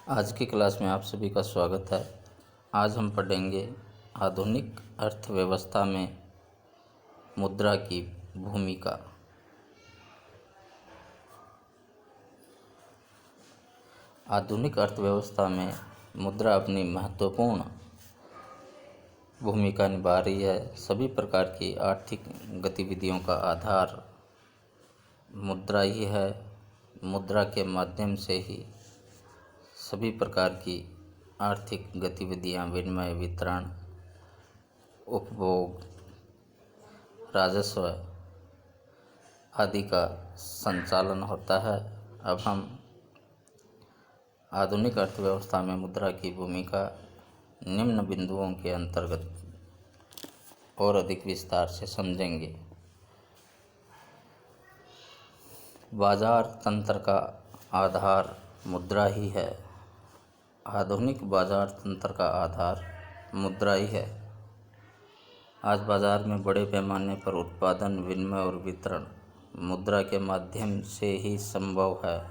आज की क्लास में आप सभी का स्वागत है। आज हम पढ़ेंगे आधुनिक अर्थव्यवस्था में मुद्रा की भूमिका। आधुनिक अर्थव्यवस्था में मुद्रा अपनी महत्वपूर्ण भूमिका निभा रही है। सभी प्रकार की आर्थिक गतिविधियों का आधार मुद्रा ही है। मुद्रा के माध्यम से ही सभी प्रकार की आर्थिक गतिविधियां, विनिमय, वितरण, उपभोग, राजस्व आदि का संचालन होता है। अब हम आधुनिक अर्थव्यवस्था में मुद्रा की भूमिका निम्न बिंदुओं के अंतर्गत और अधिक विस्तार से समझेंगे। बाजार तंत्र का आधार मुद्रा ही है। आधुनिक बाजार तंत्र का आधार मुद्रा ही है। आज बाजार में बड़े पैमाने पर उत्पादन, विनिमय और वितरण मुद्रा के माध्यम से ही संभव है।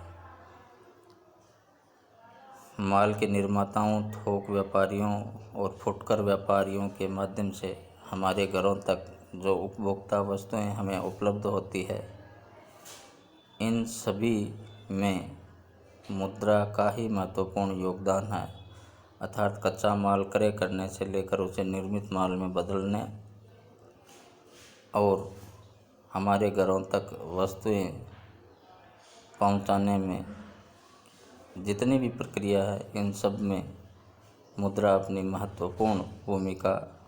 माल के निर्माताओं, थोक व्यापारियों और फुटकर व्यापारियों के माध्यम से हमारे घरों तक जो उपभोक्ता वस्तुएं हमें उपलब्ध होती है, इन सभी में मुद्रा का ही महत्वपूर्ण योगदान है। अर्थात कच्चा माल क्रय करने से लेकर उसे निर्मित माल में बदलने और हमारे घरों तक वस्तुएं पहुंचाने में जितनी भी प्रक्रिया है, इन सब में मुद्रा अपनी महत्वपूर्ण भूमिका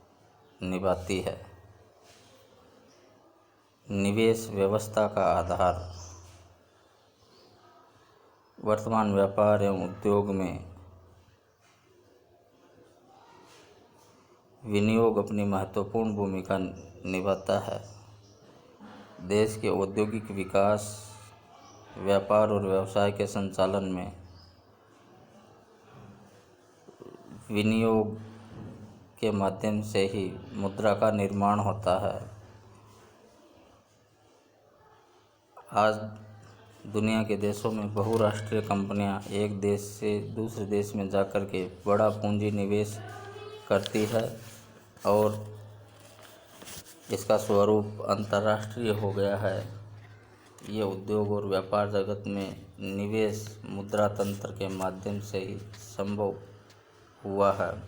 निभाती है। निवेश व्यवस्था का आधार। वर्तमान व्यापार एवं उद्योग में विनियोग अपनी महत्वपूर्ण भूमिका निभाता है। देश के औद्योगिक विकास, व्यापार और व्यवसाय के संचालन में विनियोग के माध्यम से ही मुद्रा का निर्माण होता है। आज दुनिया के देशों में बहुराष्ट्रीय कंपनियां एक देश से दूसरे देश में जाकर के बड़ा पूंजी निवेश करती है और इसका स्वरूप अंतर्राष्ट्रीय हो गया है। ये उद्योग और व्यापार जगत में निवेश मुद्रा तंत्र के माध्यम से ही संभव हुआ है।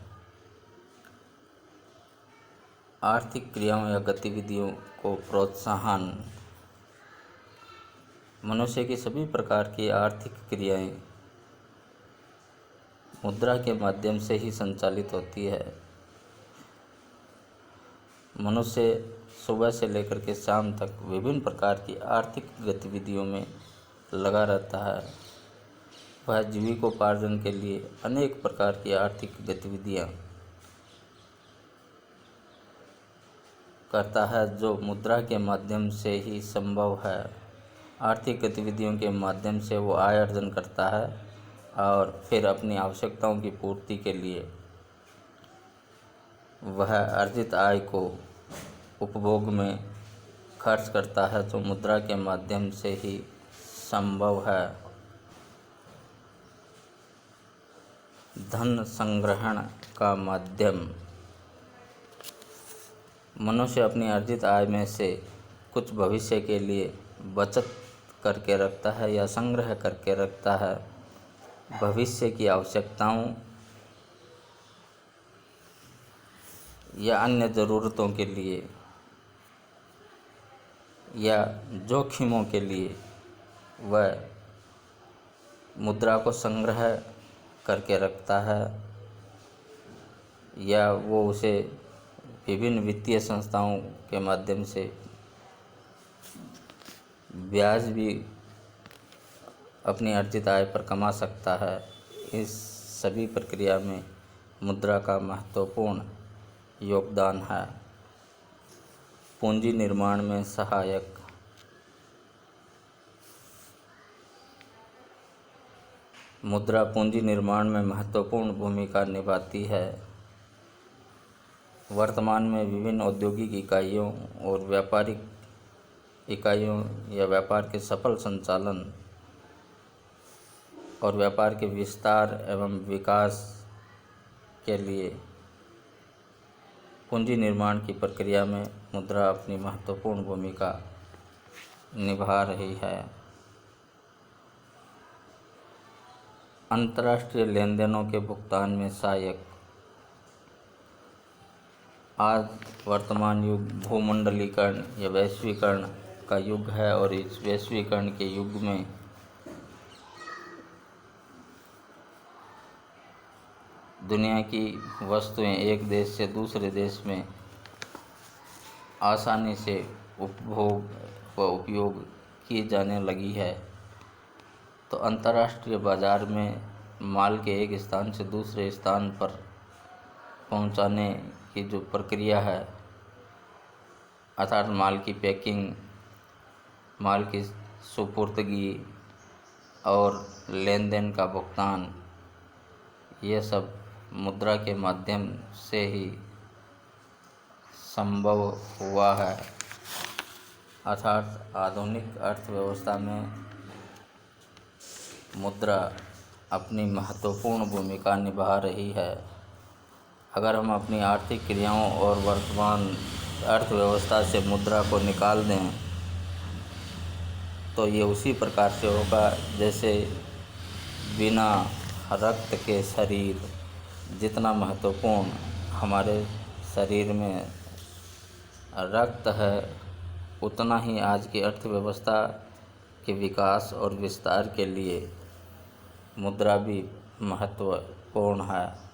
आर्थिक क्रियाओं या गतिविधियों को प्रोत्साहन। मनुष्य की सभी प्रकार की आर्थिक क्रियाएं मुद्रा के माध्यम से ही संचालित होती है। मनुष्य सुबह से लेकर के शाम तक विभिन्न प्रकार की आर्थिक गतिविधियों में लगा रहता है। वह जीविकोपार्जन के लिए अनेक प्रकार की आर्थिक गतिविधियां करता है, जो मुद्रा के माध्यम से ही संभव है। आर्थिक गतिविधियों के माध्यम से वो आय अर्जन करता है और फिर अपनी आवश्यकताओं की पूर्ति के लिए वह अर्जित आय को उपभोग में खर्च करता है, जो मुद्रा के माध्यम से ही संभव है। धन संग्रहण का माध्यम। मनुष्य अपनी अर्जित आय में से कुछ भविष्य के लिए बचत करके रखता है या संग्रह करके रखता है। भविष्य की आवश्यकताओं या अन्य ज़रूरतों के लिए या जोखिमों के लिए वह मुद्रा को संग्रह करके रखता है या वो उसे विभिन्न वित्तीय संस्थाओं के माध्यम से ब्याज भी अपनी अर्जित आय पर कमा सकता है। इस सभी प्रक्रिया में मुद्रा का महत्वपूर्ण योगदान है। पूंजी निर्माण में सहायक। मुद्रा पूंजी निर्माण में महत्वपूर्ण भूमिका निभाती है। वर्तमान में विभिन्न औद्योगिक इकाइयों और व्यापारिक इकाइयों या व्यापार के सफल संचालन और व्यापार के विस्तार एवं विकास के लिए पूंजी निर्माण की प्रक्रिया में मुद्रा अपनी महत्वपूर्ण भूमिका निभा रही है। अंतर्राष्ट्रीय लेनदेनों के भुगतान में सहायक। आज वर्तमान युग भूमंडलीकरण या वैश्वीकरण का युग है और इस वैश्वीकरण के युग में दुनिया की वस्तुएं एक देश से दूसरे देश में आसानी से उपभोग व उपयोग की जाने लगी है। तो अंतर्राष्ट्रीय बाजार में माल के एक स्थान से दूसरे स्थान पर पहुंचाने की जो प्रक्रिया है, अर्थात माल की पैकिंग, माल की सुपुर्दगी और लेन देन का भुगतान, ये सब मुद्रा के माध्यम से ही संभव हुआ है। अर्थात आधुनिक अर्थव्यवस्था में मुद्रा अपनी महत्वपूर्ण भूमिका निभा रही है। अगर हम अपनी आर्थिक क्रियाओं और वर्तमान अर्थव्यवस्था से मुद्रा को निकाल दें तो ये उसी प्रकार से होगा जैसे बिना रक्त के शरीर। जितना महत्वपूर्ण हमारे शरीर में रक्त है, उतना ही आज की अर्थव्यवस्था के विकास और विस्तार के लिए मुद्रा भी महत्वपूर्ण है।